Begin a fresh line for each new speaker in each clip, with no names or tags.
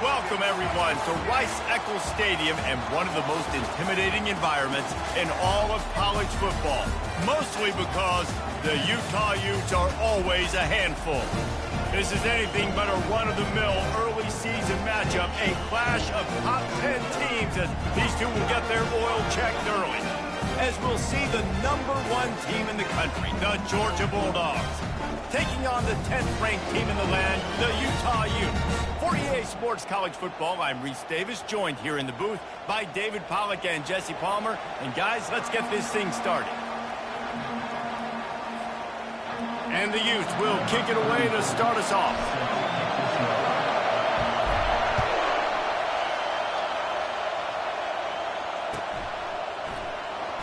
Welcome, everyone, to Rice-Eccles Stadium and one of the most intimidating environments in all of college football, mostly because the Utah Utes are always a handful. This is anything but a run-of-the-mill early season matchup, a clash of top 10 teams as these two will get their oil checked early. As we'll see the #1 team in the country, the Georgia Bulldogs, taking on the 10th-ranked team in the land, the Utah Utes. For EA Sports College Football, I'm Reese Davis, joined here in the booth by David Pollack and Jesse Palmer. And guys, let's get this thing started. And the Utes will kick it away to start us off.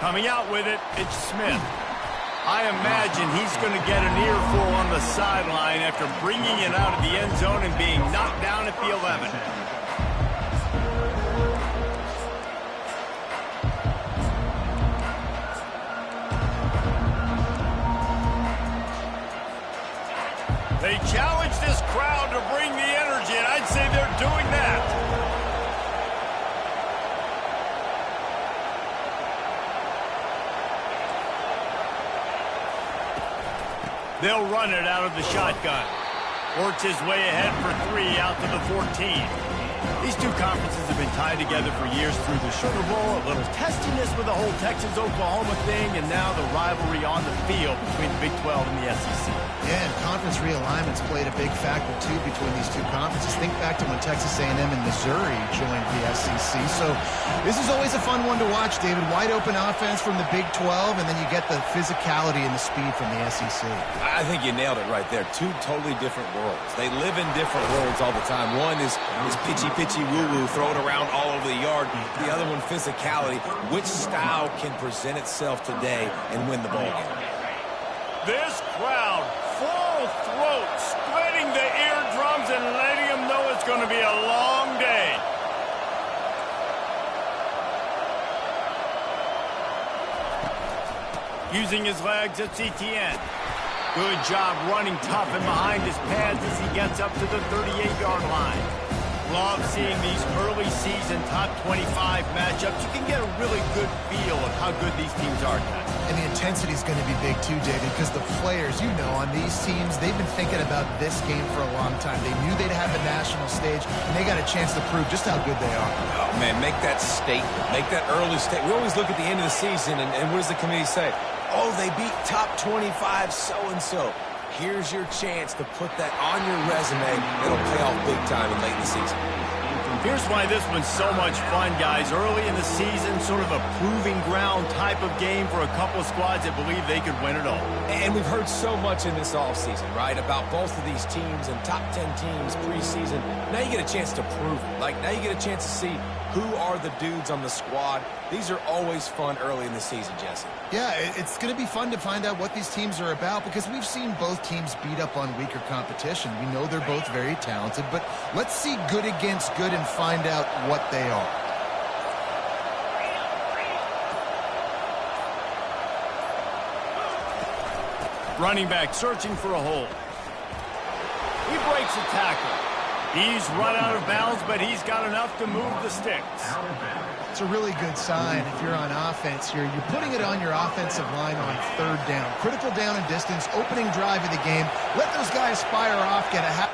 Coming out with it, it's Smith. I imagine he's going to get an earful on the sideline after bringing it out of the end zone and being knocked down at the 11. They challenge this crowd to bring the energy, and I'd say they're doing that. They'll run it out of the shotgun. Works his way ahead for 3 out to the 14. These two conferences have been tied together for years through the Sugar Bowl, a little testiness with the whole Texas-Oklahoma thing, and now the rivalry on the field between the Big 12 and the SEC.
Yeah, and conference realignments played a big factor, too, between these two conferences. Think back to when Texas A&M and Missouri joined the SEC. So this is always a fun one to watch, David. Wide-open offense from the Big 12, and then you get the physicality and the speed from the SEC.
I think you nailed it right there. Two totally different worlds. They live in different worlds all the time. One is pitchy woo-woo, throw it around all over the yard. The other one, physicality. Which style can present itself today and win the ball game?
This crowd, full throat, splitting the eardrums and letting them know it's going to be a long day. Using his legs, it's Etienne. Good job running tough and behind his pads as he gets up to the 38-yard line. Love seeing these early season top 25 matchups. You can get a really good feel of how good these teams are, guys.
And the intensity is going to be big too, David, because the players, you know, on these teams, they've been thinking about this game for a long time. They knew they'd have the national stage, and they got a chance to prove just how good they are.
Oh, man, make that statement. Make that early statement. We always look at the end of the season, and what does the committee say? Oh, they beat top 25 so-and-so. Here's your chance to put that on your resume. It'll pay off big time in late in the season.
Here's why this one's so much fun, guys. Early in the season, sort of a proving ground type of game for a couple of squads that believe they could win it all.
And we've heard so much in this offseason, right, about both of these teams and top 10 teams preseason. Now you get a chance to prove it. Like, now you get a chance to see who are the dudes on the squad. These are always fun early in the season, Jesse.
Yeah, it's going to be fun to find out what these teams are about because we've seen both teams beat up on weaker competition. We know they're both very talented, but let's see good against good and find out what they are.
Running back searching for a hole. He breaks a tackle. He's run out of bounds, but he's got enough to move the sticks.
It's a really good sign if you're on offense here. You're putting it on your offensive line on 3rd down. Critical down and distance, opening drive of the game. Let those guys fire off, get a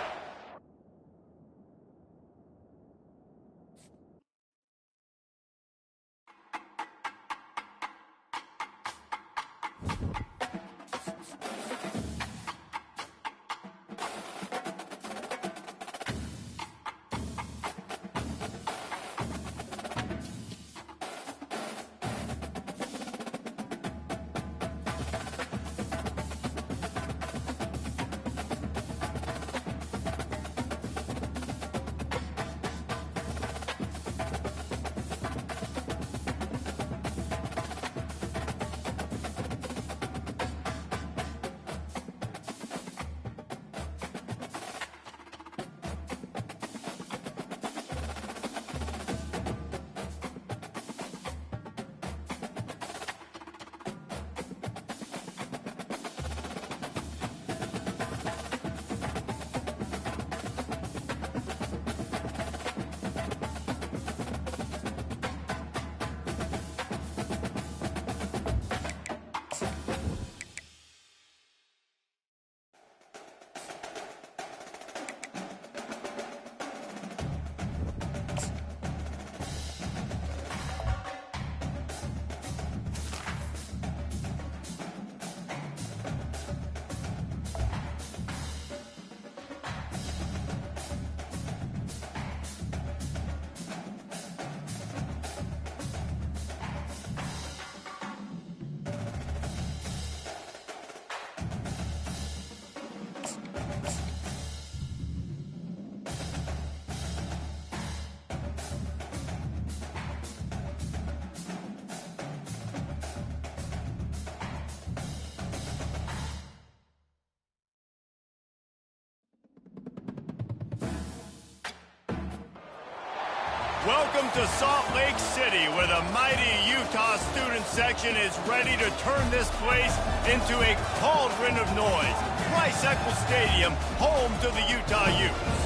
Welcome to Salt Lake City, where the mighty Utah student section is ready to turn this place into a cauldron of noise. Rice-Eccles Stadium, home to the Utah Utes.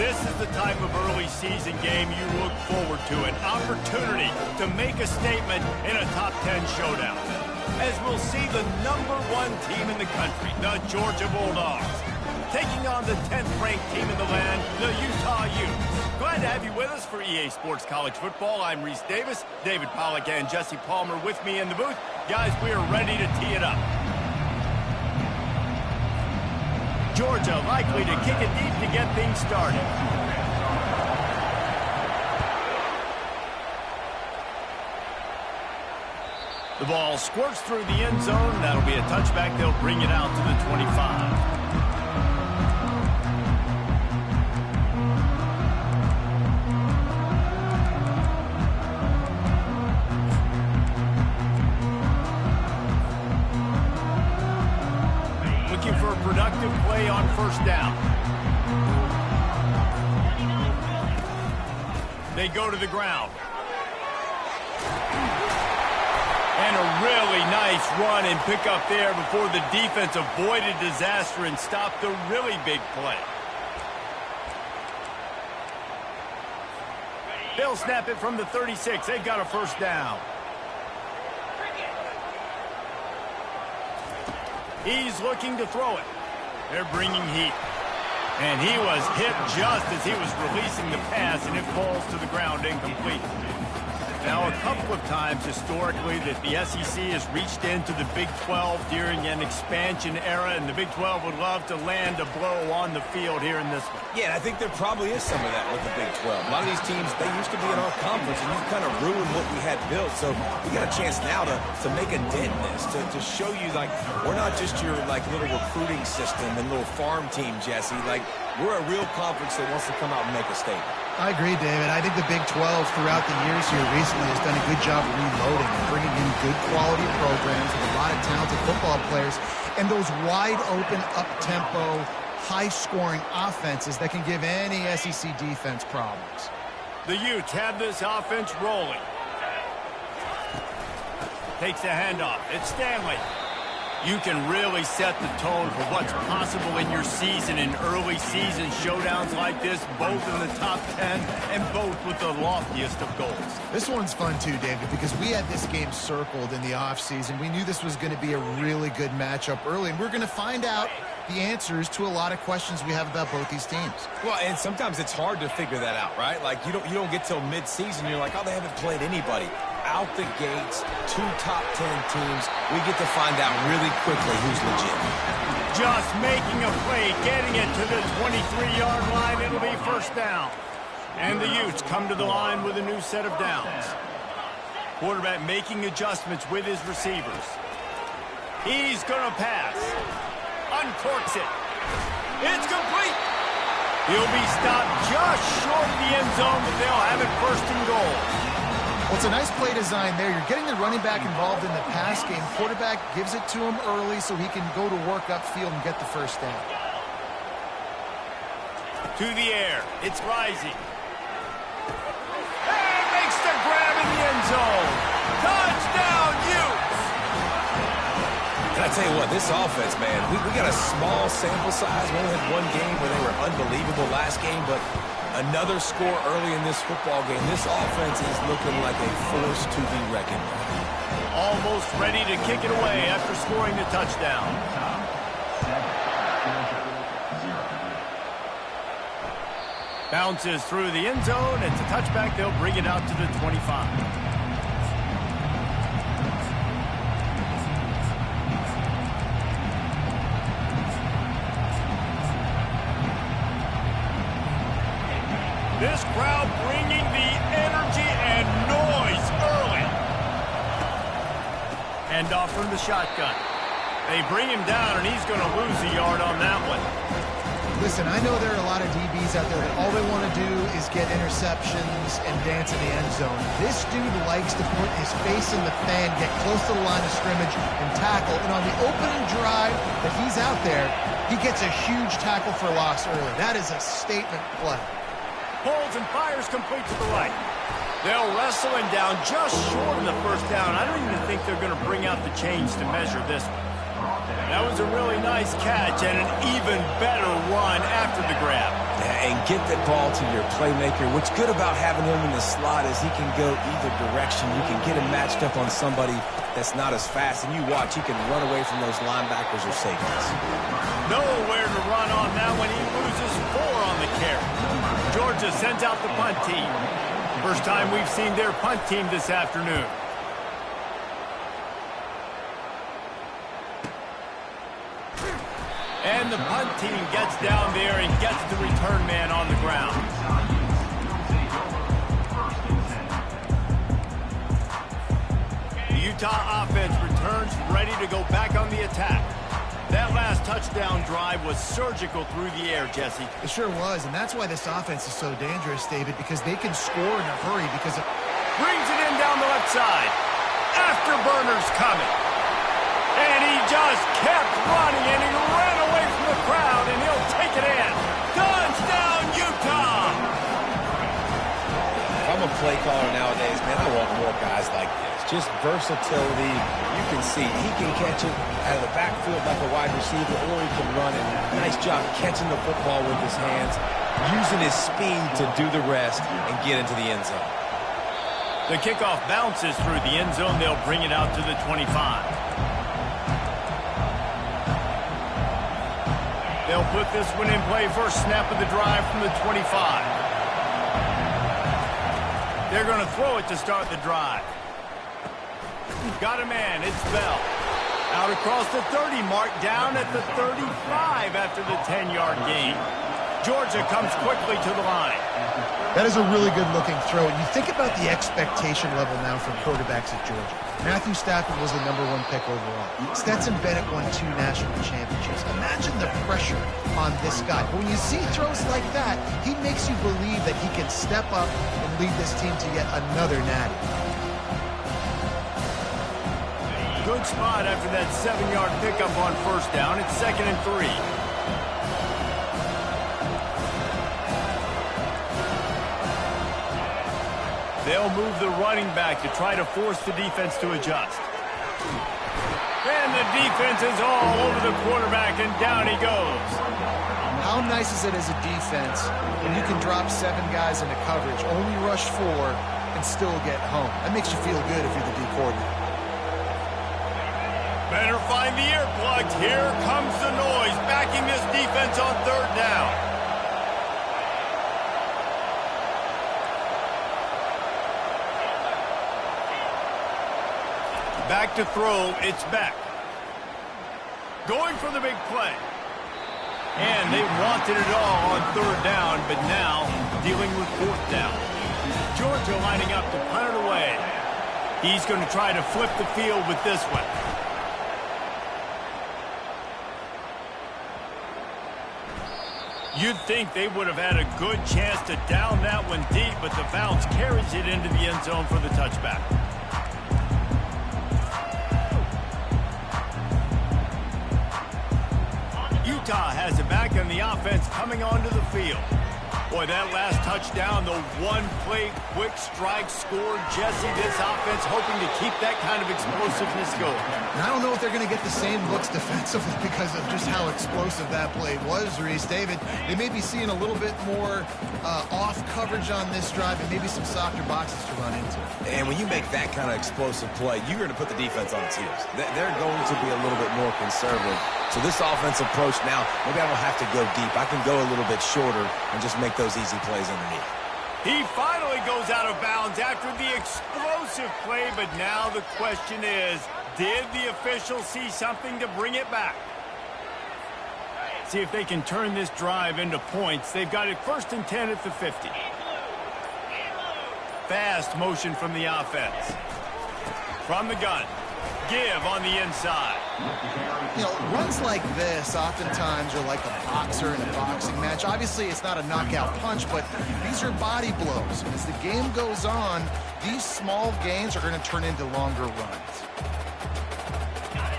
This is the type of early season game you look forward to, an opportunity to make a statement in a top 10 showdown. As we'll see the #1 team in the country, the Georgia Bulldogs, taking on the 10th-ranked team in the land, the Utah Utes. Glad to have you with us for EA Sports College Football. I'm Reese Davis, David Pollack and Jesse Palmer with me in the booth. Guys, we are ready to tee it up. Georgia likely to kick it deep to get things started. The ball squirts through the end zone. That'll be a touchback. They'll bring it out to the 25. For a productive play on first down. They go to the ground. And a really nice run and pick up there before the defense avoided disaster and stopped the really big play. They'll snap it from the 36. They've got a first down. He's looking to throw it. They're bringing heat. And he was hit just as he was releasing the pass, and it falls to the ground incomplete. Now, a couple of times historically that the SEC has reached into the Big 12 during an expansion era, and the Big 12 would love to land a blow on the field here in this one.
Yeah, and I think there probably is some of that with the Big 12. A lot of these teams, they used to be in our conference, and you kind of ruined what we had built. So we got a chance now to make a dent in this, to show you, like, we're not just your, like, little recruiting system and little farm team, Jesse. Like, we're a real conference that wants to come out and make a statement.
I agree, David. I think the Big 12 throughout the years here recently has done a good job reloading and bringing in good quality programs with a lot of talented football players and those wide open, up-tempo, high-scoring offenses that can give any SEC defense problems.
The Utes have this offense rolling. Takes the handoff. It's Stanley. You can really set the tone for what's possible in your season in early season showdowns like this, both in the top 10 and both with the loftiest of goals.
This one's fun too, David, because we had this game circled in the offseason. We knew this was going to be a really good matchup early, and we're going to find out the answers to a lot of questions we have about both these teams.
Well, and sometimes it's hard to figure that out, right? Like, you don't get till mid-season, you're like, oh, they haven't played anybody. Out the gates, 2 top 10 teams, we get to find out really quickly who's legit.
Just making a play, getting it to the 23-yard line. It'll be first down. And the Utes come to the line with a new set of downs. Quarterback making adjustments with his receivers. He's going to pass. Uncorks it. It's complete. He'll be stopped just short of the end zone, but they'll have it first and goal.
Well, it's a nice play design there. You're getting the running back involved in the pass game. Quarterback gives it to him early so he can go to work upfield and get the first down.
To the air. It's Rising. And makes the grab in the end zone. Touchdown, Utes!
And I tell you what, this offense, man, we got a small sample size. We only had one game where they were unbelievable last game, but another score early in this football game. This offense is looking like a force to be reckoned with.
Almost ready to kick it away after scoring the touchdown. Bounces through the end zone. It's a touchback. They'll bring it out to the 25. This crowd bringing the energy and noise early. And off from the shotgun. They bring him down, and he's going to lose a yard on that one.
Listen, I know there are a lot of DBs out there that all they want to do is get interceptions and dance in the end zone. This dude likes to put his face in the fan, get close to the line of scrimmage, and tackle. And on the opening drive that he's out there, he gets a huge tackle for loss early. That is a statement play.
pulls and fires complete to the right. They'll wrestle him down just short of the first down. I don't even think they're going to bring out the chains to measure this one. That was a really nice catch and an even better run after the grab.
Yeah, and get the ball to your playmaker. What's good about having him in the slot is he can go either direction. You can get him matched up on somebody that's not as fast, and you watch, he can run away from those linebackers or safeties.
Nowhere to run on that when he loses 4 on the carry. Georgia sends out the punt team. First time we've seen their punt team this afternoon. And the punt team gets down there and gets the return man on the ground. The Utah offense returns ready to go back on the attack. That last touchdown drive was surgical through the air, Jesse.
It sure was, and that's why this offense is so dangerous, David, because they can score in a hurry because it
brings it in down the left side. Afterburner's coming. And he just kept running, and he ran away from the crowd, and he'll take it in. Touchdown, Utah!
If I'm a play caller nowadays, man, I want more guys like this. Just versatility. You can see he can catch it out of the backfield like a wide receiver, or he can run it. Nice job catching the football with his hands, using his speed to do the rest and get into the end zone.
The kickoff bounces through the end zone. They'll bring it out to the 25. They'll put this one in play first snap of the drive from the 25. They're going to throw it to start the drive. Got a man. It's Bell. Out across the 30 mark, down at the 35 after the 10-yard gain. Georgia comes quickly to the line.
That is a really good-looking throw. And you think about the expectation level now from quarterbacks at Georgia. Matthew Stafford was the #1 pick overall. Stetson Bennett won 2 national championships. Imagine the pressure on this guy. But when you see throws like that, he makes you believe that he can step up and lead this team to yet another natty.
Good spot after that 7-yard pickup on first down. It's 2nd and 3. They'll move the running back to try to force the defense to adjust. And the defense is all over the quarterback, and down he goes.
How nice is it as a defense when you can drop 7 guys into coverage, only rush 4, and still get home? That makes you feel good if you're the D coordinator.
Better find the earplugs. Here comes the noise, backing this defense on 3rd down. Back to throw, it's Beck. Going for the big play. And they wanted it all on 3rd down, but now dealing with 4th down. Georgia lining up to punt it away. He's going to try to flip the field with this one. You'd think they would have had a good chance to down that one deep, but the bounce carries it into the end zone for the touchback. Utah has it back, and the offense coming onto the field. Boy, that last touchdown, the one-play quick strike score. Jesse, this offense hoping to keep that kind of explosiveness going.
And I don't know if they're going to get the same looks defensively because of just how explosive that play was, Reese. David, they may be seeing a little bit more off coverage on this drive and maybe some softer boxes to run into.
And when you make that kind of explosive play, you're going to put the defense on its heels. They're going to be a little bit more conservative. So this offensive approach now, maybe I don't have to go deep. I can go a little bit shorter and just make those easy plays underneath.
He finally goes out of bounds after the explosive play, but now the question is, did the official see something to bring it back? See if they can turn this drive into points. They've got it 1st and 10 at the 50. Fast motion from the offense. From the gun. Give on the inside.
You know, runs like this oftentimes are like a boxer in a boxing match. Obviously, it's not a knockout punch, but these are body blows. As the game goes on, these small gains are going to turn into longer runs.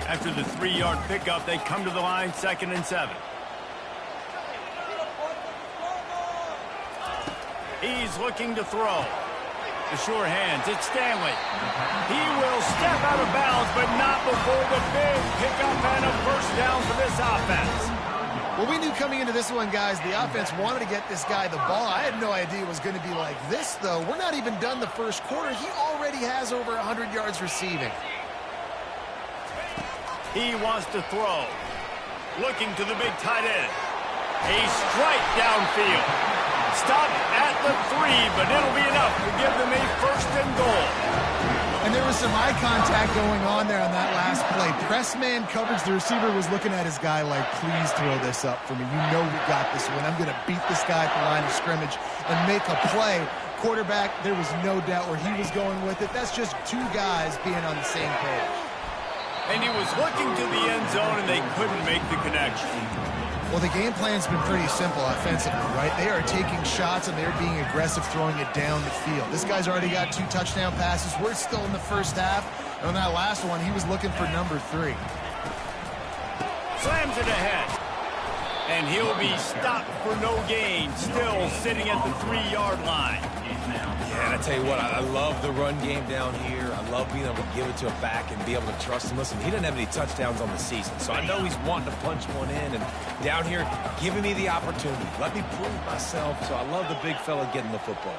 After the 3-yard pickup, they come to the line, 2nd and 7. He's looking to throw. The sure hands, it's Stanley. He will step out of bounds, but not before the big pickup and a first down for this offense.
Well, we knew coming into this one, guys, the offense wanted to get this guy the ball. I had no idea it was going to be like this, though. We're not even done the first quarter. He already has over 100 yards receiving.
He wants to throw. Looking to the big tight end. A strike downfield. Stop at the 3, but it'll be enough to give them a first and goal.
And there was some eye contact going on there on that last play. Press man coverage. The receiver was looking at his guy like, please throw this up for me. You know we got this one. I'm going to beat this guy at the line of scrimmage and make a play. Quarterback, there was no doubt where he was going with it. That's just two guys being on the same page.
And he was looking to the end zone, and they couldn't make the connection.
Well, the game plan's been pretty simple offensively, right? They are taking shots, and they're being aggressive, throwing it down the field. This guy's already got 2 touchdown passes. We're still in the first half. And on that last one, he was looking for number 3.
Slams it ahead. And he'll be stopped for no gain, still sitting at the 3-yard line.
Yeah, and I tell you what, I love the run game down here. I love being able to give it to a back and be able to trust him. Listen, he doesn't have any touchdowns on the season, so I know he's wanting to punch one in. And down here, giving me the opportunity. Let me prove myself, so I love the big fella getting the football.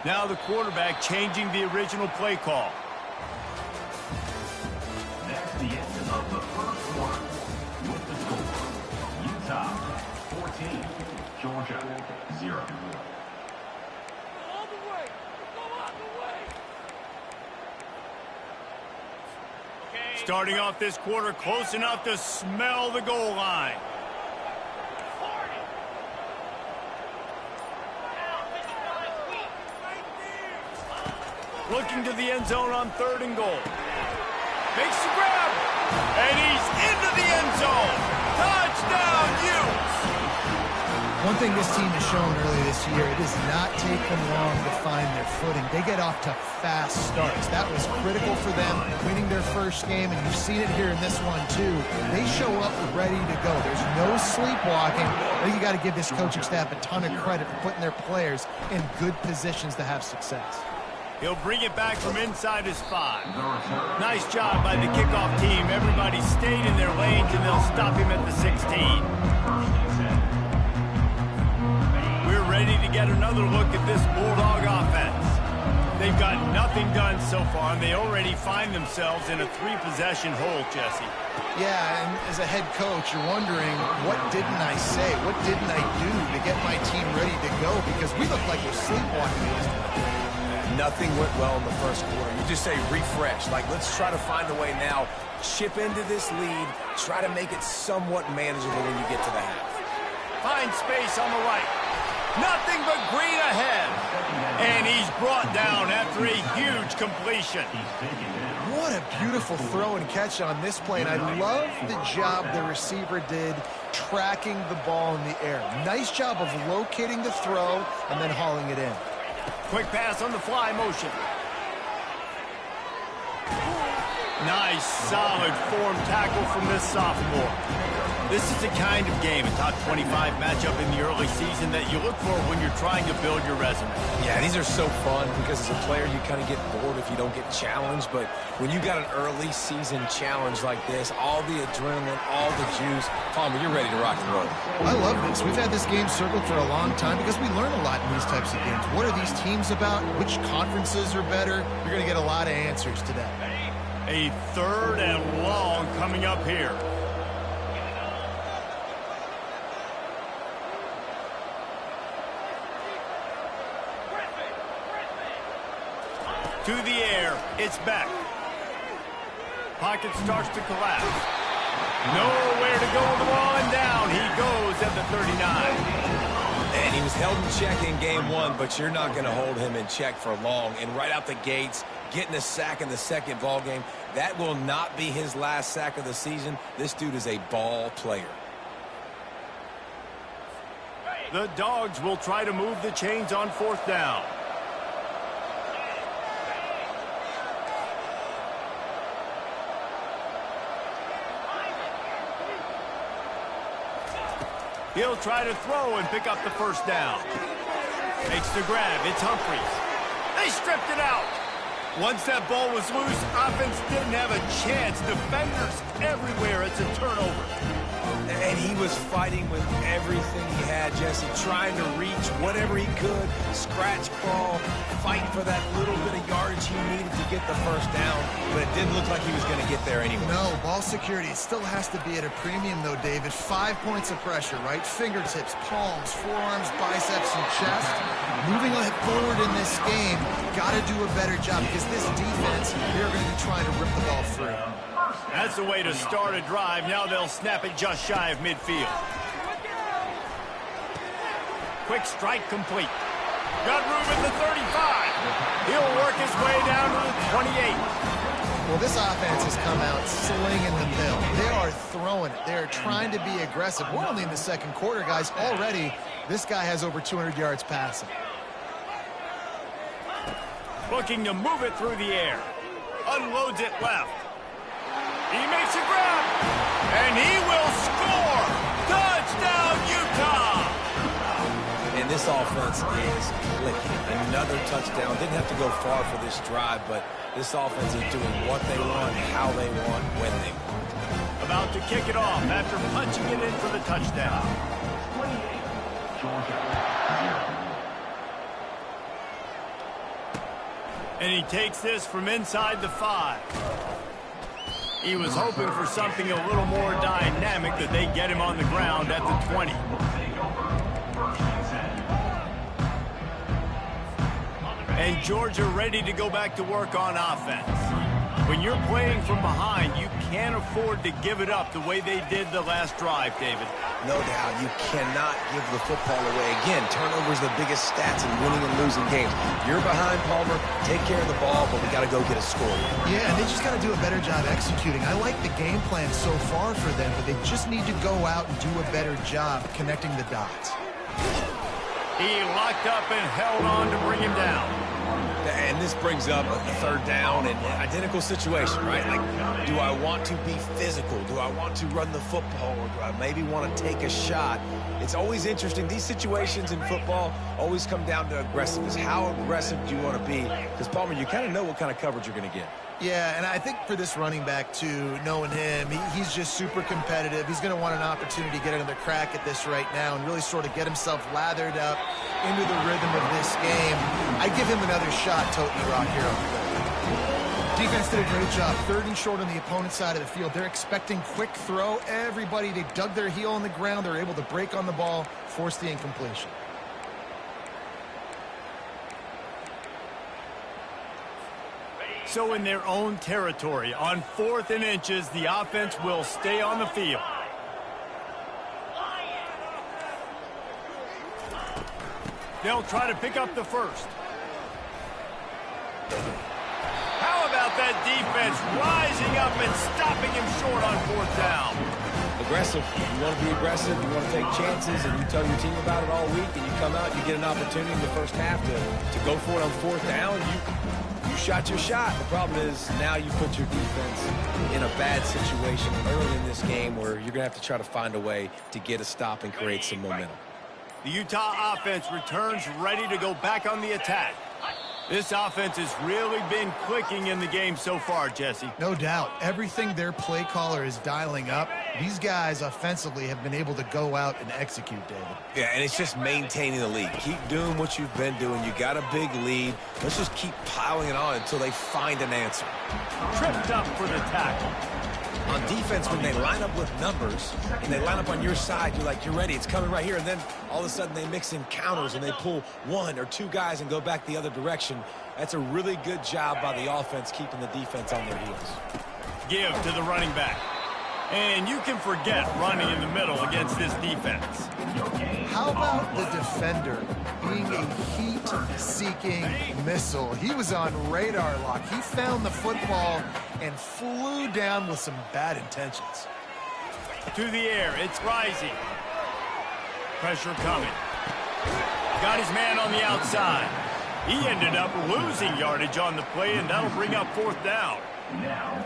Now the quarterback changing the original play call.
That's the end of the first quarter. With the score, Utah 14, Georgia 0.
Starting off this quarter close enough to smell the goal line. Looking to the end zone on 3rd and goal. Makes the grab. And he's into the end zone. Touchdown, Utes!
One thing this team has shown early this year, it does not take them long to find their footing. They get off to fast starts. That was critical for them, winning their first game, and you've seen it here in this one too. They show up ready to go. There's no sleepwalking. I think you got to give this coaching staff a ton of credit for putting their players in good positions to have success.
He'll bring it back from inside his 5. Nice job by the kickoff team. Everybody stayed in their lanes, and they'll stop him at the 16. We're ready to get another look at this Bulldog offense. They've got nothing done so far, and they already find themselves in a 3-possession hole, Jesse.
Yeah, and as a head coach, you're wondering, what didn't I say? What didn't I do to get my team ready to go? Because we look like we're sleepwalking in this one.
Nothing went well in the first quarter. You just say refresh. Like, let's try to find a way now. Chip into this lead. Try to make it somewhat manageable when you get to the half.
Find space on the right. Nothing but green ahead. And he's brought down after a huge completion.
What a beautiful throw and catch on this play. And I love the job the receiver did tracking the ball in the air. Nice job of locating the throw and then hauling it in.
Quick pass on the fly motion. Nice, solid form tackle from this sophomore. This is the kind of game, a top 25 matchup in the early season, that you look for when you're trying to build your resume.
Yeah, these are so fun because as a player, you kind of get bored if you don't get challenged. But when you got an early season challenge like this, all the adrenaline, all the juice, Palmer, you're ready to rock and roll.
I love this. We've had this game circled for a long time because we learn a lot in these types of games. What are these teams about? Which conferences are better? You're going to get a lot of answers today.
A 3rd and long coming up here. To the air, it's back. Pocket starts to collapse. Nowhere to go with the ball, and down he goes at the 39.
And he was held in check in game 1, but you're not going to hold him in check for long. And right out the gates, getting a sack in the second ball game, that will not be his last sack of the season. This dude is a ball player.
The Dogs will try to move the chains on 4th down. He'll try to throw and pick up the first down. Makes the grab. It's Humphries. They stripped it out. Once that ball was loose, offense didn't have a chance. Defenders everywhere. It's a turnover.
And he was fighting with everything he had, Jesse, trying to reach whatever he could, scratch, crawl, fight for that little bit of yardage he needed to get the first down, but it didn't look like he was going to get there anyway.
No, ball security still has to be at a premium, though, David. 5 points of pressure, right? Fingertips, palms, forearms, biceps, and chest. Moving forward in this game, got to do a better job because this defense, they're going to be trying to rip the ball free.
That's the way to start a drive. Now they'll snap it just shy of midfield. Quick strike complete. Got room at the 35. He'll work his way down to the 28.
Well, this offense has come out slinging the mill. They are throwing it. They are trying to be aggressive. We're only in the second quarter, guys. Already, this guy has over 200 yards passing.
Looking to move it through the air. Unloads it left. He makes a grab. And he will score. Touchdown, Utah.
And this offense is clicking. Another touchdown. Didn't have to go far for this drive, but this offense is doing what they want, how they want, when they want.
About to kick it off after punching it in for the touchdown.
28, Georgia.
And he takes this from inside the 5. He was hoping for something a little more dynamic, that they get him on the ground at the 20. And Georgia ready to go back to work on offense. When you're playing from behind, you can't afford to give it up the way they did the last drive, David.
No doubt, you cannot give the football away. Again, turnovers are the biggest stats in winning and losing games. You're behind, Palmer, take care of the ball, but we got to go get a score.
Yeah, and they just got to do a better job executing. I like the game plan so far for them, but they just need to go out and do a better job connecting the dots.
He locked up and held on to bring him down.
And this brings up a third down and identical situation, right? Like, do I want to be physical? Do I want to run the football? Or do I maybe want to take a shot? It's always interesting. These situations in football always come down to aggressiveness. How aggressive do you want to be? Because, Palmer, you kind of know what kind of coverage you're going to get.
Yeah, and I think for this running back, too, knowing him, he's just super competitive. He's going to want an opportunity to get another crack at this right now and really sort of get himself lathered up into the rhythm of this game. I give him another shot, Toten Rock here on the field. Defense did a great job. 3rd and short on the opponent's side of the field. They're expecting quick throw. Everybody, they dug their heel on the ground. They're able to break on the ball, force the incompletion.
So in their own territory, on 4th and inches, the offense will stay on the field. They'll try to pick up the first. How about that defense rising up and stopping him short on 4th down?
Aggressive. You want to be aggressive, you want to take chances, and you tell your team about it all week, and you come out, you get an opportunity in the first half to go for it on 4th down. You shot your shot. The problem is now you put your defense in a bad situation early in this game where you're going to have to try to find a way to get a stop and create some momentum.
The Utah offense returns ready to go back on the attack. This offense has really been clicking in the game so far, Jesse.
No doubt. Everything their play caller is dialing up, these guys offensively have been able to go out and execute, David.
Yeah, and it's just maintaining the lead. Keep doing what you've been doing. You got a big lead. Let's just keep piling it on until they find an answer.
Tripped up for the tackle.
On defense, when they line up with numbers and they line up on your side, you're like, you're ready, it's coming right here. And then all of a sudden they mix in counters and they pull 1 or 2 guys and go back the other direction. That's a really good job by the offense keeping the defense on their heels.
Give to the running back. And you can forget running in the middle against this defense.
How about the defender being a heat-seeking missile? He was on radar lock. He found the football and flew down with some bad intentions.
To the air, it's rising. Pressure coming. Got his man on the outside. He ended up losing yardage on the play, and that'll bring up 4th down.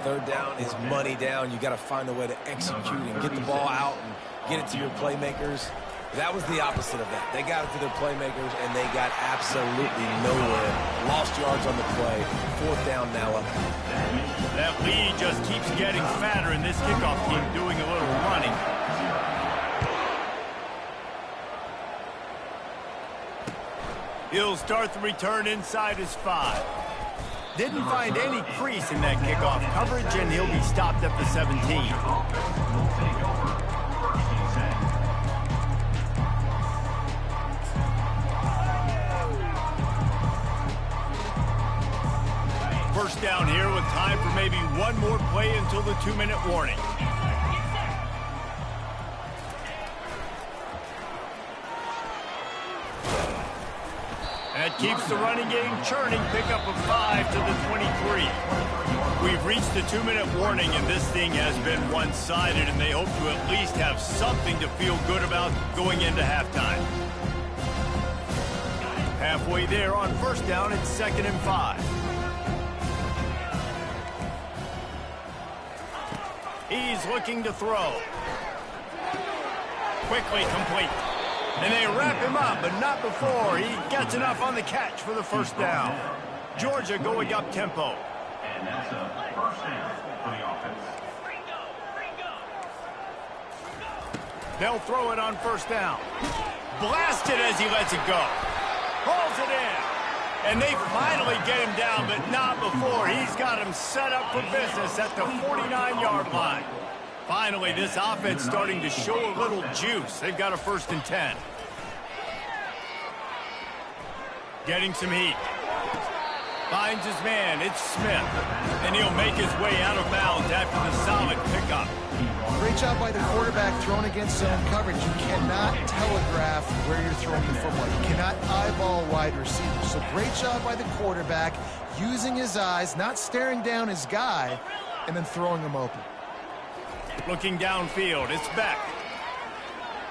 3rd down is money down. You got to find a way to execute and get the ball out and get it to your playmakers. That was the opposite of that. They got it to their playmakers, and they got absolutely nowhere. Lost yards on the play. 4th down now up.
That lead just keeps getting fatter, and this kickoff team doing a little running. He'll start the return inside his 5. Didn't find any crease in that kickoff coverage, and he'll be stopped at the 17. First down here with time for maybe one more play until the 2-minute warning. That keeps the running game churning. Pickup of 5 to the 23. We've reached the 2-minute warning, and this thing has been one-sided, and they hope to at least have something to feel good about going into halftime. Halfway there on first down, it's 2nd and 5. He's looking to throw. Quickly complete. And they wrap him up, but not before he gets enough on the catch for the first down. Georgia going up tempo.
And that's a first down for the offense.
They'll throw it on first down. Blasted as he lets it go. Pulls it in. And they finally get him down, but not before. He's got him set up for business at the 49-yard line. Finally, this offense starting to show a little juice. They've got a 1st and 10. Getting some heat. Finds his man. It's Smith. And he'll make his way out of bounds after the solid pickup.
Great job by the quarterback throwing against zone coverage. You cannot telegraph where you're throwing the football. You cannot eyeball wide receivers. So great job by the quarterback using his eyes, not staring down his guy, and then throwing him open.
Looking downfield, it's Beck.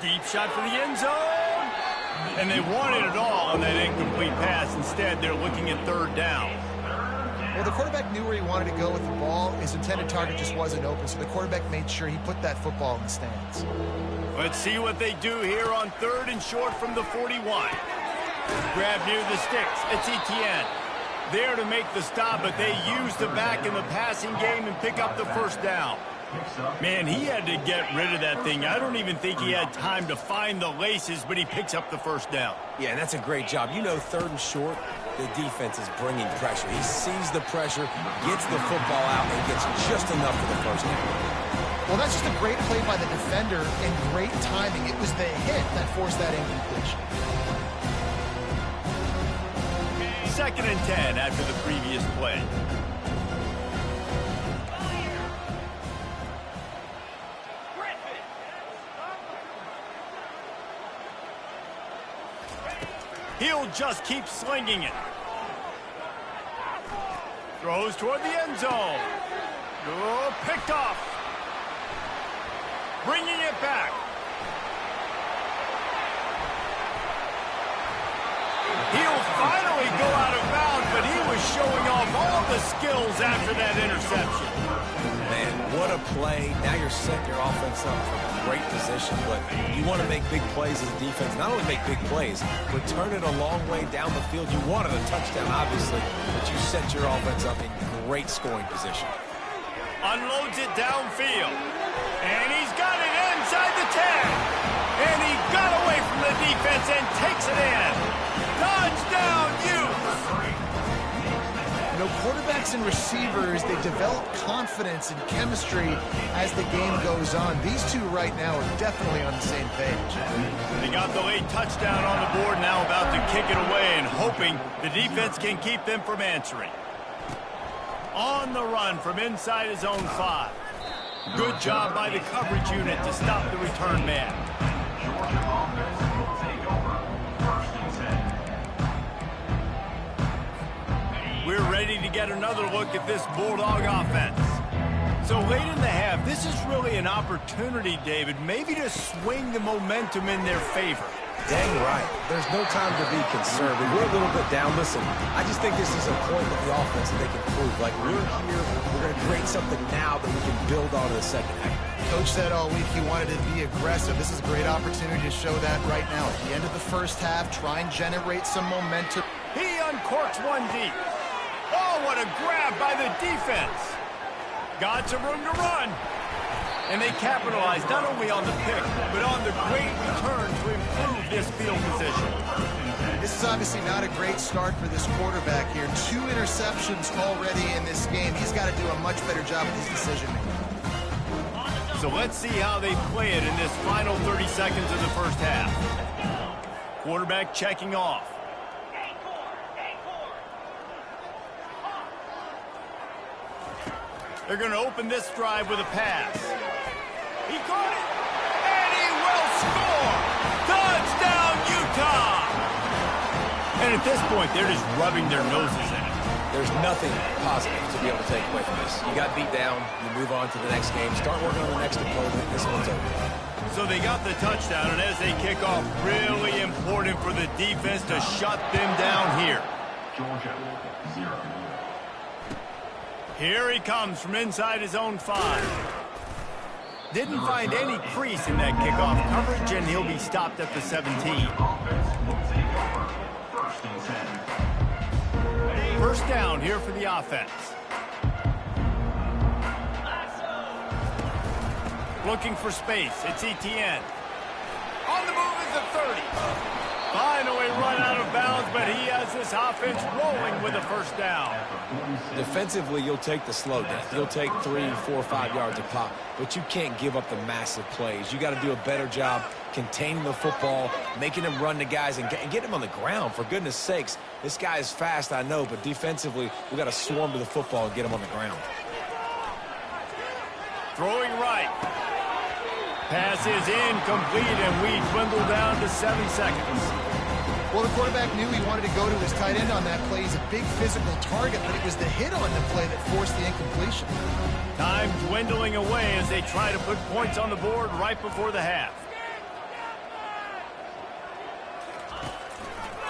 Deep shot for the end zone. And they wanted it all on that incomplete pass. Instead, they're looking at 3rd down.
Well, the quarterback knew where he wanted to go with the ball. His intended target just wasn't open, so the quarterback made sure he put that football in the stands.
Let's see what they do here on 3rd and short from the 41. Grab near the sticks. It's Etienne. There to make the stop, but they use the back in the passing game and pick up the first down. Man, he had to get rid of that thing. I don't even think he had time to find the laces, but he picks up the first down.
Yeah, that's a great job. You know, 3rd and short, the defense is bringing pressure. He sees the pressure, gets the football out, and gets just enough for the first down.
Well, that's just a great play by the defender and great timing. It was the hit that forced that incompletion.
2nd and 10 after the previous play. He'll just keep slinging it. Throws toward the end zone. Oh, picked off. Bringing it back. He'll finally go out of bounds, but he was showing off all the skills after that interception.
Man, what a play. Now you're setting your offense up for a great position, but you want to make big plays as a defense. Not only make big plays, return it a long way down the field. You wanted a touchdown, obviously, but you set your offense up in great scoring position.
Unloads it downfield. And he's got it inside the 10. And he got away from the defense and takes it in. Touchdown, Utes!
You know, quarterbacks and receivers, they develop confidence and chemistry as the game goes on. These two right now are definitely on the same page.
They got the late touchdown on the board, now about to kick it away and hoping the defense can keep them from answering. On the run from inside his own 5. Good job by the coverage unit to stop the return man.
Georgia offense will take over 1st and 10.
We're ready to get another look at this Bulldog offense. So late in the half, this is really an opportunity, David, maybe to swing the momentum in their favor.
Dang right. There's no time to be conservative. We're a little bit down. Listen, I just think this is a point with the offense that they can prove. Like, we're here, we're going to create something now that we can build on in the second half.
Coach said all week he wanted to be aggressive. This is a great opportunity to show that right now. At the end of the first half, try and generate some momentum.
He uncorks one deep. Oh, what a grab by the defense. Got some room to run. And they capitalized not only on the pick, but on the great return to improve this field position.
This is obviously not a great start for this quarterback here. 2 interceptions already in this game. He's got to do a much better job with his decision-making.
So let's see how they play it in this final 30 seconds of the first half. Quarterback checking off. They're going to open this drive with a pass. He caught it, and he will score! Touchdown, Utah! And at this point, they're just rubbing their noses in it.
There's nothing positive to be able to take away from this. You got beat down, you move on to the next game, start working on the next opponent, this one's over.
So they got the touchdown, and as they kick off, really important for the defense to shut them down here.
Georgia, 0.
Here he comes from inside his own 5. Didn't find any crease in that kickoff coverage, and he'll be stopped at the 17. First down here for the offense. Looking for space. It's Etienne. On the move is the 30. Finally run out of bounds, but he has this offense rolling with a first down.
Defensively, you'll take the slow down. You'll take 3, 4, 5 yards a pop, but you can't give up the massive plays. You got to do a better job containing the football, making them run the guys, and get him on the ground. For goodness sakes, this guy is fast, I know, but defensively, we got to swarm to the football and get him on the ground.
Throwing right. Pass is incomplete, and we dwindle down to 7 seconds.
Well, the quarterback knew he wanted to go to his tight end on that play. He's a big physical target, but it was the hit on the play that forced the incompletion.
Time dwindling away as they try to put points on the board right before the half.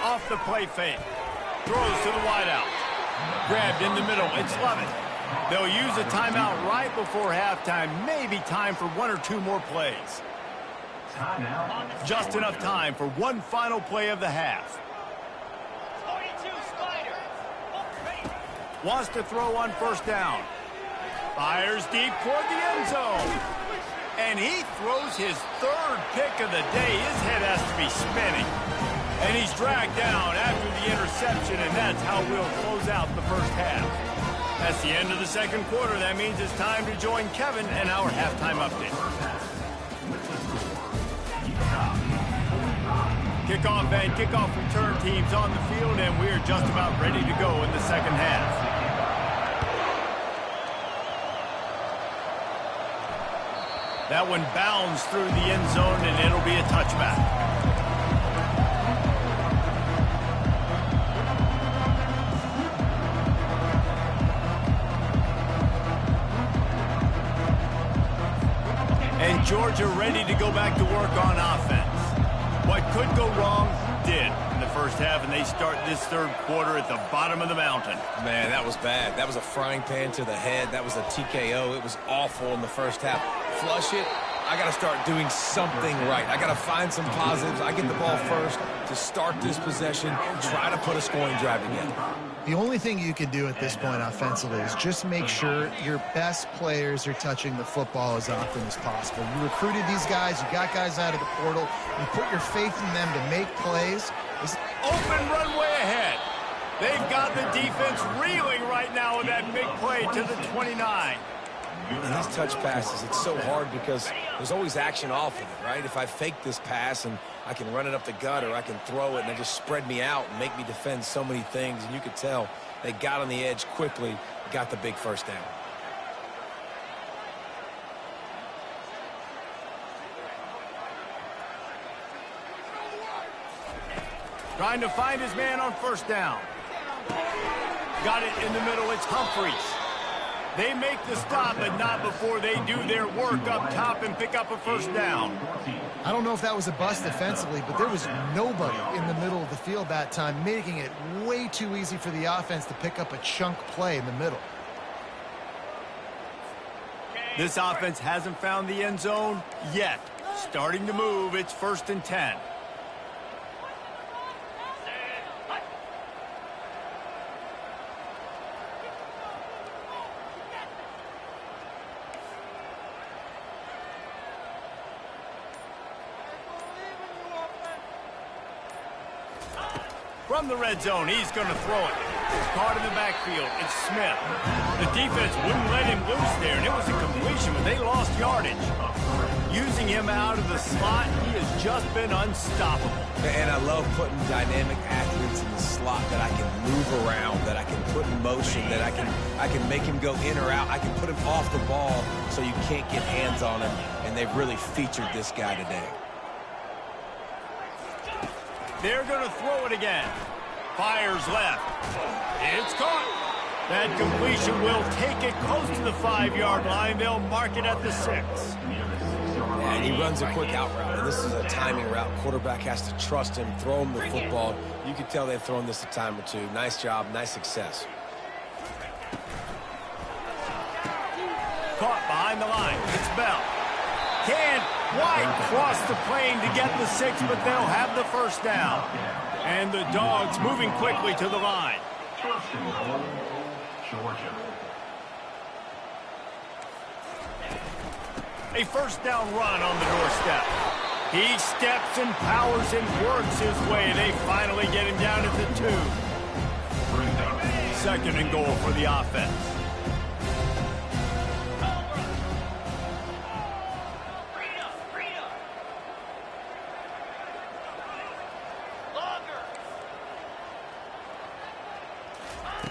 Off the play fake. Throws to the wideout. Grabbed in the middle. It's Lovett. They'll use a timeout right before halftime. Maybe time for 1 or 2 more plays. Just enough time for one final play of the half. Wants to throw on first down. Fires deep toward the end zone. And he throws his 3rd pick of the day. His head has to be spinning. And he's dragged down after the interception, and that's how we'll close out the first half. That's the end of the second quarter. That means it's time to join Kevin and our halftime update. Kickoff and kickoff return teams on the field, and we're just about ready to go in the second half. That one bounds through the end zone, and it'll be a touchback. And Georgia ready to go back to work on offense. What could go wrong did in the first half, and they start this third quarter at the bottom of the mountain.
Man, that was bad. That was a frying pan to the head. That was a TKO. It was awful in the first half. Flush it. I got to start doing something right. I got to find some positives. I get the ball first to start this possession, try to put a scoring drive together.
The only thing you can do at this point offensively is just make sure your best players are touching the football as often as possible. You recruited these guys, you got guys out of the portal, you put your faith in them to make plays.
Open runway ahead. They've got the defense reeling right now with that big play to the 29.
And these touch passes, it's so hard because there's always action off of it, right? If I fake this pass and I can run it up the gut, or I can throw it and they just spread me out and make me defend so many things. And you could tell they got on the edge quickly, got the big first down.
Trying to find his man on first down. Got it in the middle. It's Humphreys. They make the stop, but not before they do their work up top and pick up a first down.
I don't know if that was a bust defensively, but there was nobody in the middle of the field that time, making it way too easy for the offense to pick up a chunk play in the middle.
This offense hasn't found the end zone yet. Starting to move, it's 1st and 10. From the red zone, he's going to throw it. Caught in the backfield. It's Smith. The defense wouldn't let him loose there, and it was a completion, but they lost yardage. Using him out of the slot, he has just been unstoppable.
And I love putting dynamic athletes in the slot that I can move around, that I can put in motion, that I can make him go in or out. I can put him off the ball so you can't get hands on him, and they've really featured this guy today.
They're going to throw it again. Fires left. It's caught. That completion will take it close to the 5-yard line. They'll mark it at the 6.
Yeah, and he runs a quick out route. And this is a timing route. Quarterback has to trust him, throw him the football. You can tell they've thrown this a time or two. Nice job, nice success.
Caught behind the line. It's Bell. Can White cross the plane to get the 6, but they'll have the 1st down. And the Dogs moving quickly to the line. A 1st down run on the doorstep. He steps and powers and works his way. They finally get him down at the 2. 2nd and goal for the offense.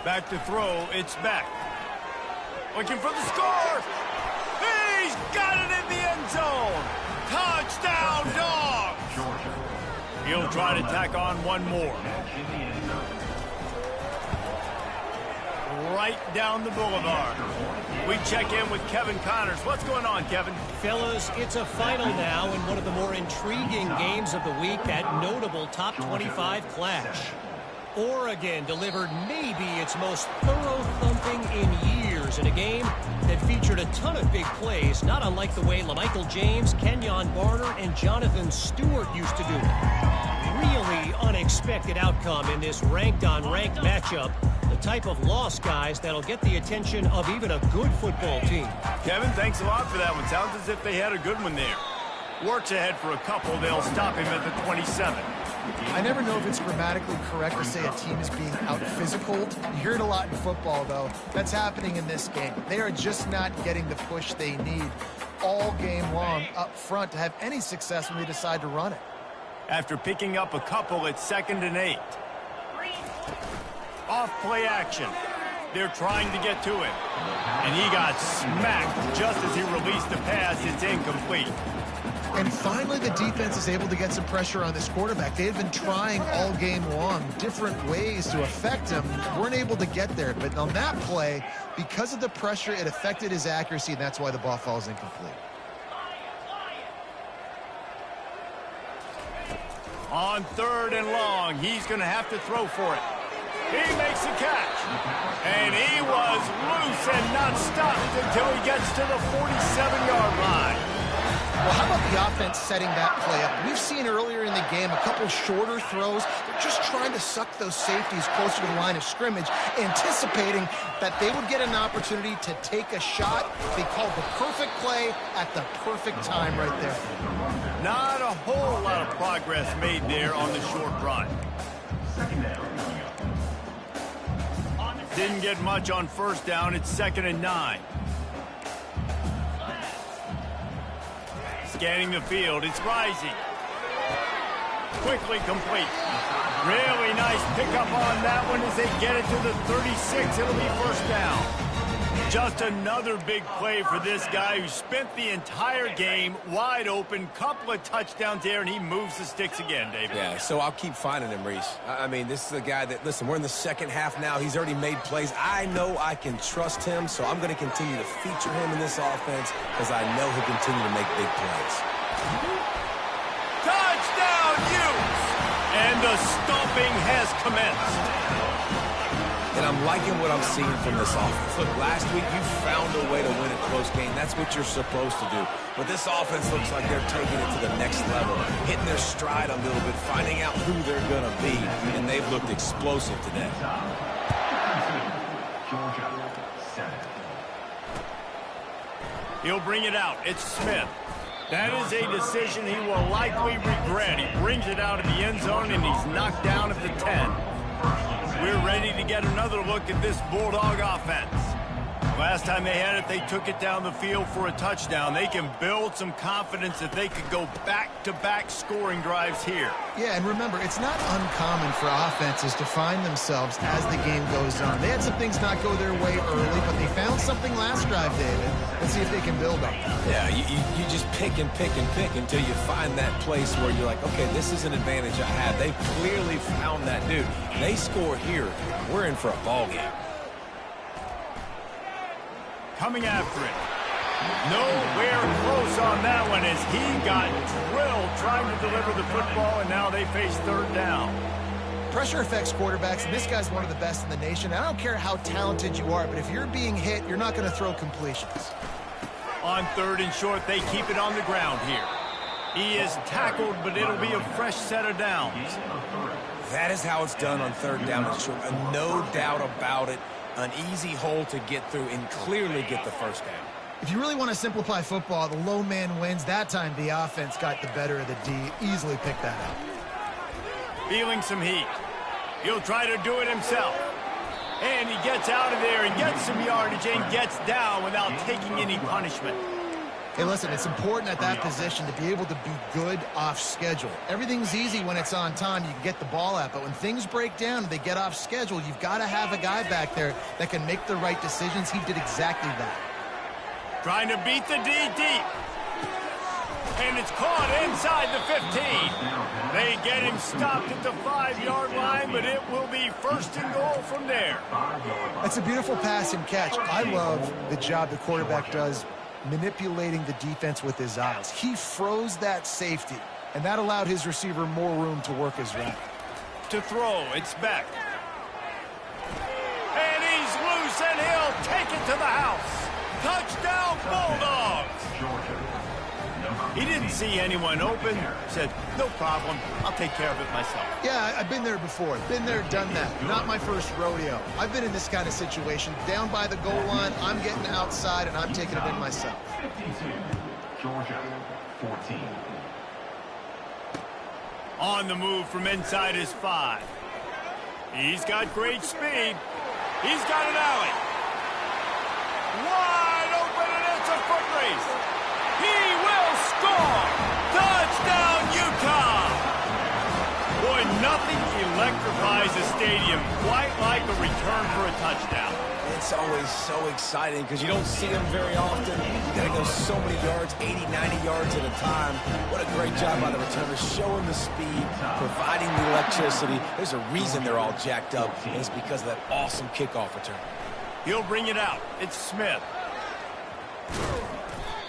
Back to throw, it's Beck. Looking for the score. He's got it in the end zone. Touchdown, Dogs. He'll try to tack on one more. Right down the boulevard. We check in with Kevin Connors. What's going on, Kevin?
Fellas, it's a final now in one of the more intriguing games of the week, that notable top 25 clash. Oregon delivered maybe its most thorough thumping in years in a game that featured a ton of big plays, not unlike the way LaMichael James, Kenyon Barner, and Jonathan Stewart used to do it. Really unexpected outcome in this ranked-on-ranked matchup. The type of loss, guys, that'll get the attention of even a good football team.
Kevin, thanks a lot for that one. Sounds as if they had a good one there. Works ahead for a couple. They'll stop him at the 27.
I never know if it's grammatically correct to say a team is being out-physicaled. You hear it a lot in football, though. That's happening in this game. They are just not getting the push they need all game long up front to have any success when they decide to run it.
After picking up a couple, it's 2nd and 8. Off play action. They're trying to get to him. And he got smacked just as he released the pass. It's incomplete.
And finally, the defense is able to get some pressure on this quarterback. They've been trying all game long different ways to affect him. Weren't able to get there. But on that play, because of the pressure, it affected his accuracy, and that's why the ball falls incomplete.
On 3rd and long, he's going to have to throw for it. He makes the catch. And he was loose and not stopped until he gets to the 47-yard line.
Well, how about the offense setting that play up? We've seen earlier in the game a couple shorter throws. They're just trying to suck those safeties closer to the line of scrimmage, anticipating that they would get an opportunity to take a shot. They called the perfect play at the perfect time right there.
Not a whole lot of progress made there on the short run. Didn't get much on 1st down. It's 2nd and 9. Scanning the field, it's Rising. Quickly complete. Really nice pickup on that one as they get it to the 36. It'll be 1st down. Just another big play for this guy who spent the entire game wide open. Couple of touchdowns there, and he moves the sticks again, David.
Yeah, so I'll keep finding him, Reese. I mean, this is a guy that, listen, we're in the 2nd half now. He's already made plays. I know I can trust him, so I'm going to continue to feature him in this offense because I know he'll continue to make big plays.
Touchdown, Utes! And the stomping has commenced.
And I'm liking what I'm seeing from this offense. Look, last week you found a way to win a close game. That's what you're supposed to do. But this offense looks like they're taking it to the next level, hitting their stride a little bit, finding out who they're going to be. And they've looked explosive today.
Georgia, 7.
He'll bring it out. It's Smith. That is a decision he will likely regret. He brings it out of the end zone, and he's knocked down at the 10. We're ready to get another look at this Bulldog offense. Last time they had it, they took it down the field for a touchdown. They can build some confidence that they could go back-to-back scoring drives here.
Yeah, and remember, it's not uncommon for offenses to find themselves as the game goes on. They had some things not go their way early, but they found something last drive, David. Let's see if they can build on that.
Yeah, you just pick and pick and pick until you find that place where you're like, okay, this is an advantage I have. They clearly found that dude. They score here. We're in for a ball game.
Coming after it. Nowhere close on that one as he got drilled trying to deliver the football, and now they face third down.
Pressure affects quarterbacks, and this guy's one of the best in the nation. I don't care how talented you are, but if you're being hit, you're not going to throw completions.
On third and short, they keep it on the ground here. He is tackled, but it'll be a fresh set of downs.
That is how it's done on third down and short. No doubt about it. An easy hole to get through and clearly get the first down.
If you really want to simplify football, the low man wins. That time, the offense got the better of the D. Easily picked that up.
Feeling some heat. He'll try to do it himself. And he gets out of there and gets some yardage and gets down without taking any punishment.
Hey, listen, it's important at that position to be able to be good off schedule. Everything's easy when it's on time. You can get the ball out. But when things break down and they get off schedule, you've got to have a guy back there that can make the right decisions. He did exactly that.
Trying to beat the D deep. And it's caught inside the 15. They get him stopped at the 5-yard line, but it will be first and goal from there.
That's a beautiful pass and catch. I love the job the quarterback does manipulating the defense with his eyes. He froze that safety, and that allowed his receiver more room to work his route.
To throw, it's Beck. And he's loose, and he'll take it to the house. Touchdown, Bulldogs! He didn't see anyone open, said, no problem, I'll take care of it myself.
Yeah, I've been there before. Been there, done that. Not my first rodeo. I've been in this kind of situation. Down by the goal line, I'm getting outside, and I'm taking it in myself.
52, Georgia, 14.
On the move from inside his 5. He's got great speed. He's got an alley. Wide open, and it's a foot race. He will score! Touchdown, Utah! Boy, nothing electrifies a stadium quite like a return for a touchdown.
It's always so exciting because you don't see them very often. You got to go so many yards, 80, 90 yards at a time. What a great job by the returners, showing the speed, providing the electricity. There's a reason they're all jacked up, and it's because of that awesome kickoff return.
He'll bring it out. It's Smith.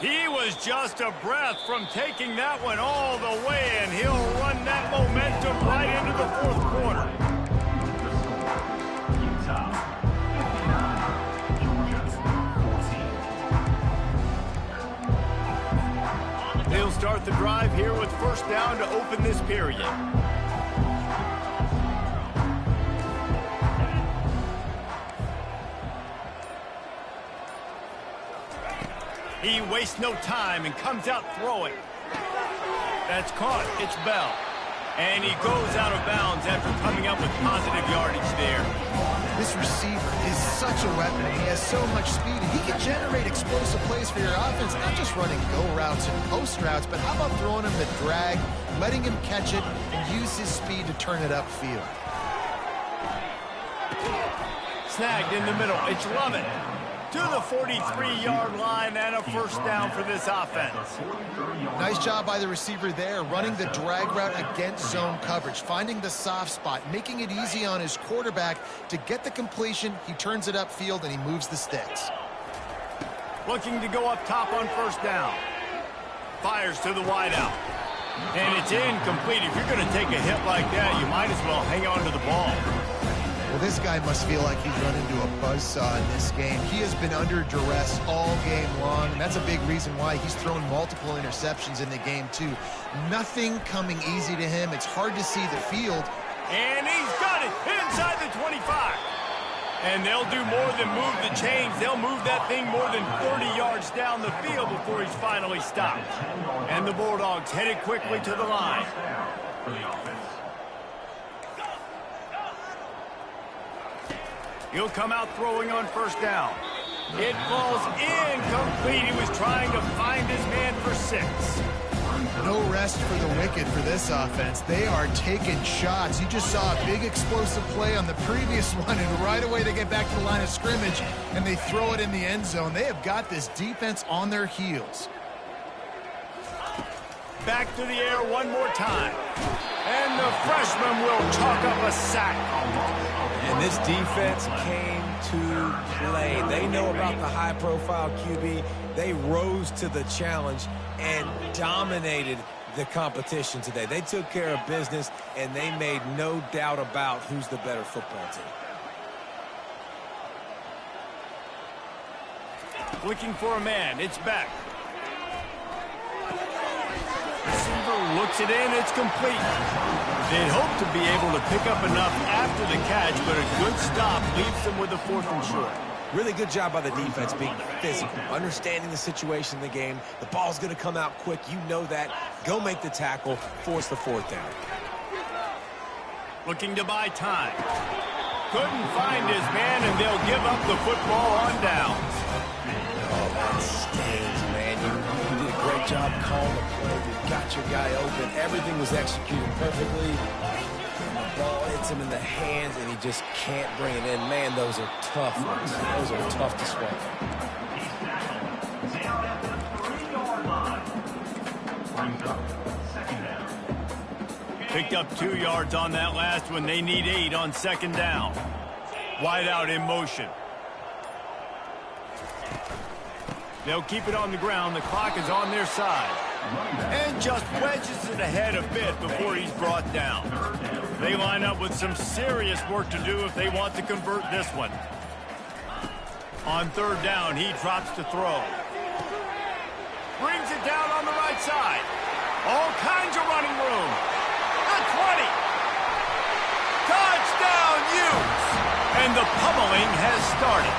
He was just a breath from taking that one all the way, and he'll run that momentum right into the fourth quarter.
Utah, 59, Georgia, 14.
They'll start the drive here with first down to open this period. He wastes no time and comes out throwing. That's caught. It's Bell. And he goes out of bounds after coming up with positive yardage there.
This receiver is such a weapon. He has so much speed. And he can generate explosive plays for your offense, not just running go routes and post routes, but how about throwing him the drag, letting him catch it, and use his speed to turn it upfield.
Snagged in the middle. It's Lovett. To the 43-yard line and a first down for this offense.
Nice job by the receiver there, running the drag route against zone coverage, finding the soft spot, making it easy on his quarterback to get the completion. He turns it upfield, and he moves the sticks.
Looking to go up top on first down. Fires to the wideout. And it's incomplete. If you're going to take a hit like that, you might as well hang on to the ball.
Well, this guy must feel like he's run into a buzzsaw in this game. He has been under duress all game long, and that's a big reason why he's thrown multiple interceptions in the game, too. Nothing coming easy to him. It's hard to see the field.
And he's got it inside the 25. And they'll do more than move the chains. They'll move that thing more than 30 yards down the field before he's finally stopped. And the Bulldogs headed quickly to the line. He'll come out throwing on first down. It falls incomplete. He was trying to find his man for 6.
No rest for the wicked for this offense. They are taking shots. You just saw a big explosive play on the previous one, and right away they get back to the line of scrimmage, and they throw it in the end zone. They have got this defense on their heels.
Back to the air one more time. And the freshman will chalk up a sack.
And this defense came to play. They know about the high-profile QB. They rose to the challenge and dominated the competition today. They took care of business, and they made no doubt about who's the better football team.
Looking for a man. It's back. Receiver looks it in. It's complete. They'd hope to be able to pick up enough after the catch, but a good stop leaves them with a 4th and short.
Really good job by the defense being physical, understanding the situation in the game. The ball's going to come out quick. You know that. Go make the tackle, force the 4th down.
Looking to buy time. Couldn't find his man, and they'll give up the football on downs.
Oh, that stings, man. You did a great job calling the play. You got your guy open. Everything was executed perfectly. And the ball hits him in the hands, and he just can't bring it in. Man, those are tough ones. Those are tough to swallow.
Picked up 2 yards on that last one. They need 8 on 2nd down. Wide out in motion. They'll keep it on the ground. The clock is on their side. And just wedges it ahead a bit before he's brought down. They line up with some serious work to do if they want to convert this one. On 3rd down, he drops to throw. Brings it down on the right side. All kinds of running room. The 20. Touchdown, Utes. And the pummeling has started.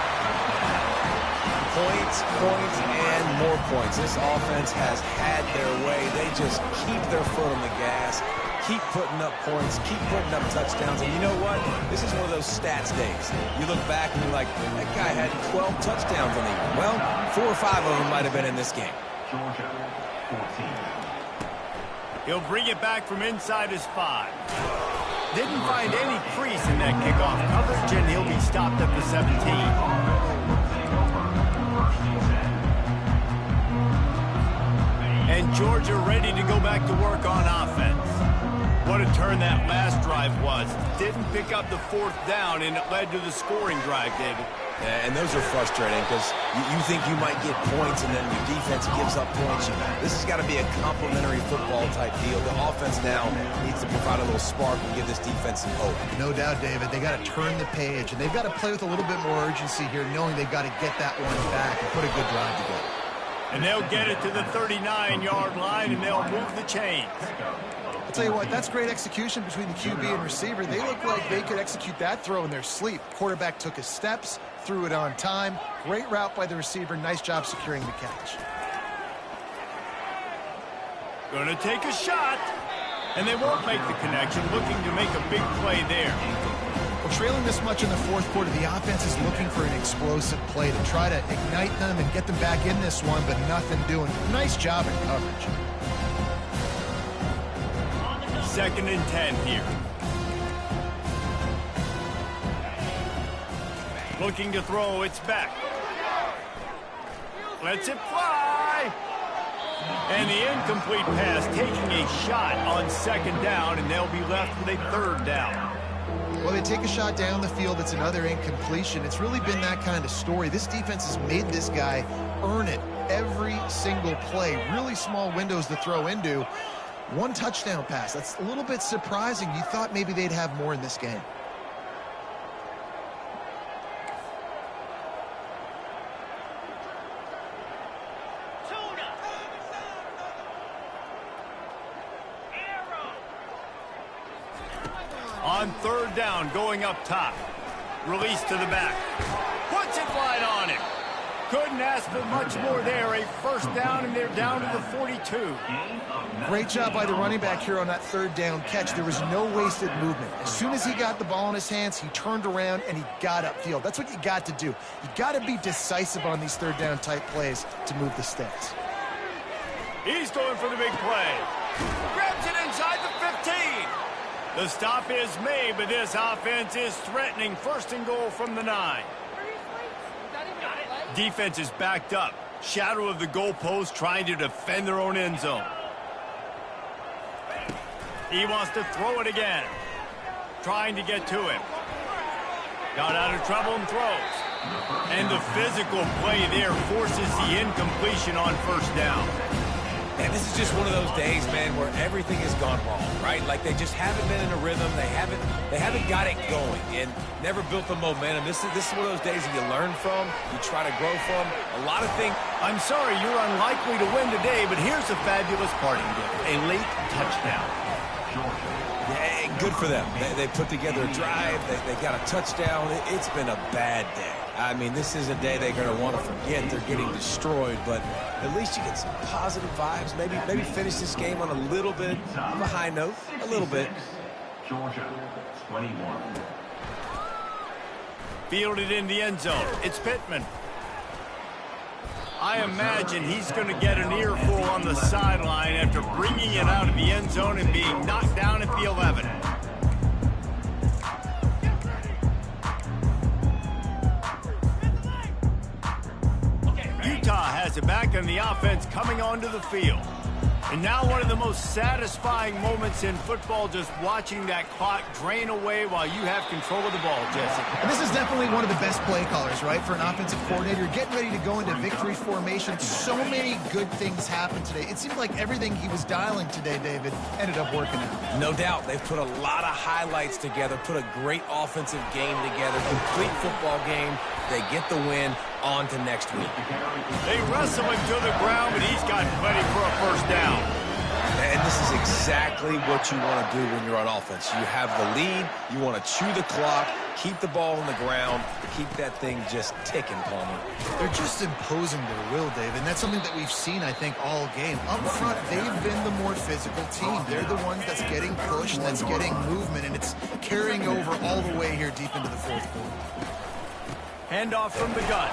Points, and more points. This offense has had their way. They just keep their foot on the gas, keep putting up points, keep putting up touchdowns. And you know what? This is one of those stats days. You look back and you're like, that guy had 12 touchdowns on the year. Well, 4 or 5 of them might have been in this game.
He'll bring it back from inside his 5. Didn't find any crease in that kickoff coverage, and he'll be stopped at the 17. And Georgia ready to go back to work on offense. What a turn that last drive was. Didn't pick up the 4th down, and it led to the scoring drive, David.
Yeah, and those are frustrating because you think you might get points, and then your defense gives up points. This has got to be a complementary football type deal. The offense now needs to provide a little spark and give this defense some hope.
No doubt, David. They got to turn the page, and they've got to play with a little bit more urgency here, knowing they've got to get that one back and put a good drive together.
And they'll get it to the 39-yard line, and they'll move the chains.
I'll tell you what, that's great execution between the QB and receiver. They look like they could execute that throw in their sleep. Quarterback took his steps, threw it on time. Great route by the receiver. Nice job securing the catch.
Going to take a shot, and they won't make the connection, looking to make a big play there.
Well, trailing this much in the 4th quarter, the offense is looking for an explosive play to try to ignite them and get them back in this one, but nothing doing. Nice job in coverage.
2nd and 10 here. Looking to throw, it's back. Lets it fly. And the incomplete pass taking a shot on 2nd down, and they'll be left with a 3rd down.
Well, they take a shot down the field. It's another incompletion. It's really been that kind of story. This defense has made this guy earn it every single play. Really small windows to throw into. 1 touchdown pass. That's a little bit surprising. You thought maybe they'd have more in this game.
on third down, going up top. Release to the back. Puts it right on him. Couldn't ask for much more there. A first down, and they're down to the 42.
Great job by the running back here on that third down catch. There was no wasted movement. As soon as he got the ball in his hands, he turned around and he got upfield. That's what you got to do. You got to be decisive on these third down type plays to move the sticks.
He's going for the big play. Grabs it inside the 15. The stop is made, but this offense is threatening. First and goal from the 9. Defense is backed up. Shadow of the goalpost, trying to defend their own end zone. He wants to throw it again. Trying to get to him. Got out of trouble and throws. And the physical play there forces the incompletion on first down.
And this is just one of those days, man, where everything has gone wrong, right? Like they just haven't been in a rhythm. They haven't got it going and never built the momentum. This is one of those days that you learn from, you try to grow from. A lot of things.
I'm sorry you're unlikely to win today, but here's a fabulous parting gift. A late touchdown.
Yeah, good for them. They put together a drive. They got a touchdown. It's been a bad day. I mean, this is a day they're going to want to forget. They're getting destroyed, but at least you get some positive vibes. Maybe finish this game on a little bit of a high note. A little bit.
Georgia, 21.
Fielded in the end zone. It's Pittman. I imagine he's going to get an earful on the sideline after bringing it out of the end zone and being knocked down at the 11. Utah has it back, and the offense coming onto the field. And now one of the most satisfying moments in football, just watching that clock drain away while you have control of the ball, Jesse.
And this is definitely one of the best play callers, right, for an offensive coordinator. Getting ready to go into victory formation. So many good things happened today. It seemed like everything he was dialing today, David, ended up working out.
No doubt. They've put a lot of highlights together, put a great offensive game together, complete football game. They get the win. On to next week.
They wrestle him to the ground, but he's got plenty for a first down.
And this is exactly what you want to do when you're on offense. You have the lead, you want to chew the clock, keep the ball on the ground, keep that thing just ticking, Palmer.
They're just imposing their will, Dave, and that's something that we've seen, I think, all game. Up front, they've been the more physical team. They're the ones that's getting pushed, that's getting movement, and it's carrying over all the way here deep into the fourth quarter.
Handoff from the gun.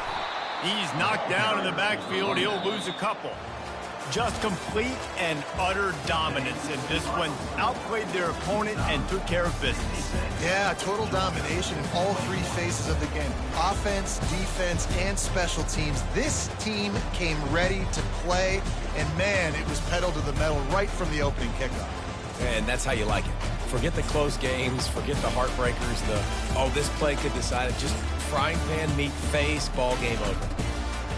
He's knocked down in the backfield. He'll lose a couple. Just complete and utter dominance. And this one outplayed their opponent and took care of business.
Yeah, total domination in all three phases of the game. Offense, defense, and special teams. This team came ready to play. And, man, it was pedal to the metal right from the opening kickoff.
And that's how you like it. Forget the close games. Forget the heartbreakers. This play could decide it. Just frying pan meet face, ball game over.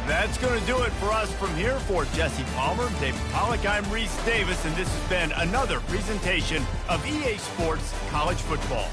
That's going to do it for us from here. For Jesse Palmer, David Pollack, I'm Reese Davis, and this has been another presentation of EA Sports College Football.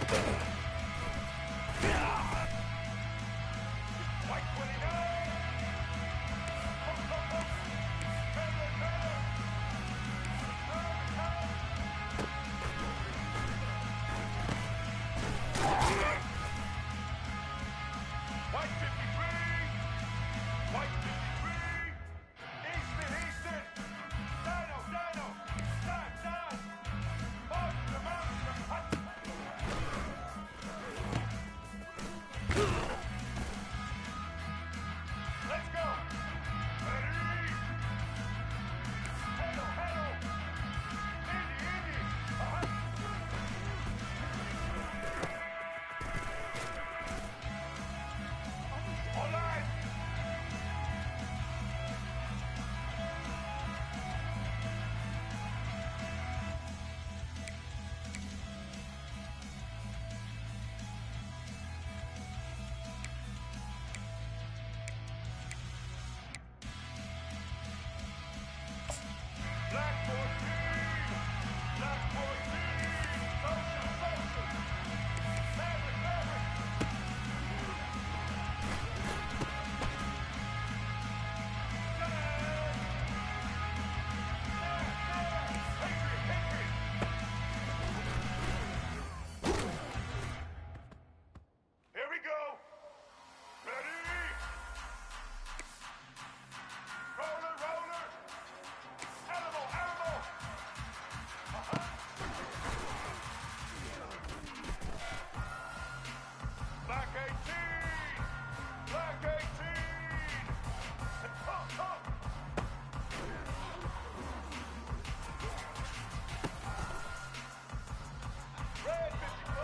White 29. White 53. White 53. Easton. Dino. Don. March the mountain. Let's go. Ready? Hello. Indy. All right. Black 14. Social. Maverick. Patriot. Here we go. Ready? Roller. Animal. Black 18. Up. Red 53.